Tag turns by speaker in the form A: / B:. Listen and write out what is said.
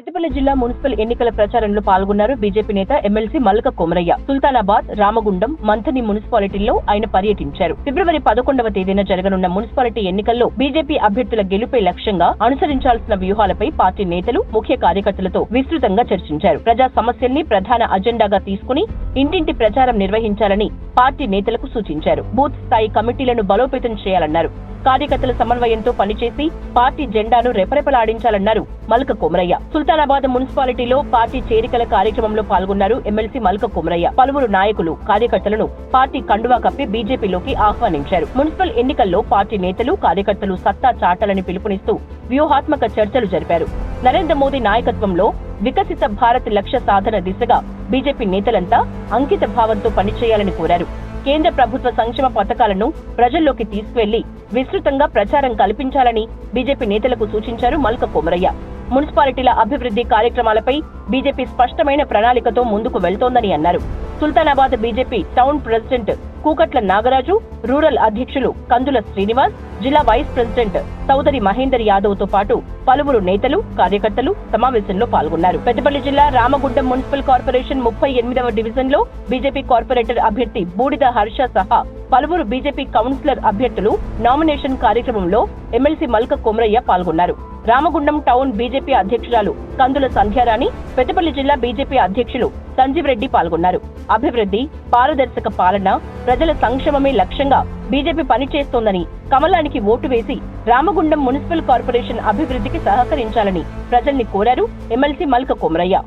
A: పెద్దపల్లి జిల్లా మున్సిపల్ ఎన్నికల ప్రచారంలో పాల్గొన్నారు బీజేపీ నేత ఎమ్మెల్సీ మల్క కొమరయ్య. సుల్తానాబాద్, రామగుండం, మంథని మున్సిపాలిటీల్లో ఆయన పర్యటించారు. ఫిబ్రవరి 11వ తేదీన జరగనున్న మున్సిపాలిటీ ఎన్నికల్లో బీజేపీ అభ్యర్థుల గెలుపే లక్ష్యంగా అనుసరించాల్సిన వ్యూహాలపై పార్టీ నేతలు, ముఖ్య కార్యకర్తలతో విస్తృతంగా చర్చించారు. ప్రజా సమస్యల్ని ప్రధాన అజెండాగా తీసుకుని ఇంటింటి ప్రచారం నిర్వహించాలని పార్టీ నేతలకు సూచించారు. బూత్ స్థాయి కమిటీలను బలోపేతం చేయాలన్నారు. కార్యకర్తల సమన్వయంతో పనిచేసి పార్టీ జెండాను రెపరెపలాడించాలన్నారు మల్క కొమరయ్య. సుల్తానాబాద్ మున్సిపాలిటీలో పార్టీ చేరికల కార్యక్రమంలో పాల్గొన్నారు ఎమ్మెల్సీ మల్క కొమరయ్య. పలువురు నాయకులు, కార్యకర్తలను పార్టీ కండువా కప్పి బీజేపీలోకి ఆహ్వానించారు. మున్సిపల్ ఎన్నికల్లో పార్టీ నేతలు, కార్యకర్తలు సత్తా చాటాలని పిలుపునిస్తూ వ్యూహాత్మక చర్చలు జరిపారు. నరేంద్ర మోదీ నాయకత్వంలో వికసిత భారత్ లక్ష్య సాధన దిశగా బీజేపీ నేతలంతా అంకిత భావంతో పనిచేయాలని కోరారు. కేంద్ర ప్రభుత్వ సంక్షేమ పథకాలను ప్రజల్లోకి తీసుకువెళ్లి విస్తృతంగా ప్రచారం కల్పించాలని బీజేపీ నేతలకు సూచించారు మల్క కొమరయ్య. మున్సిపాలిటీల అభివృద్ధి కార్యక్రమాలపై బీజేపీ స్పష్టమైన ప్రణాళికతో ముందుకు వెళ్తోందని అన్నారు. Sultanabad BJP town president Kukatla Nagaraju, rural అధ్యక్షులు కందుల శ్రీనివాస్, జిల్లా వైస్ ప్రెసిడెంట్ చౌదరి మహేందర్ యాదవ్ తో పాటు పలువురు నేతలు, కార్యకర్తలు సమావేశంలో పాల్గొన్నారు. పెద్దపల్లి జిల్లా రామగుండం మున్సిపల్ కార్పొరేషన్ 38వ డివిజన్ లో బీజేపీ కార్పొరేటర్ అభ్యర్థి బూడిద హర్ష సహా పలువురు బీజేపీ కౌన్సిలర్ అభ్యర్థులు నామినేషన్ కార్యక్రమంలో ఎమ్మెల్సీ మల్క కొమరయ్య పాల్గొన్నారు. రామగుండం టౌన్ బీజేపీ అధ్యక్షురాలు కందుల సంధ్యారాణి, పెద్దపల్లి జిల్లా బీజేపీ అధ్యక్షులు సంజీవ్ రెడ్డి పాల్గొన్నారు. అభివృద్ధి, పారదర్శక పాలన, ప్రజల సంక్షేమమే లక్ష్యంగా బీజేపీ పనిచేస్తోందని, కమలానికి ఓటు వేసి రామగుండం మున్సిపల్ కార్పొరేషన్ అభివృద్ధికి సహకరించాలని ప్రజల్ని కోరారు ఎమ్మెల్సీ మల్క కొమరయ్య.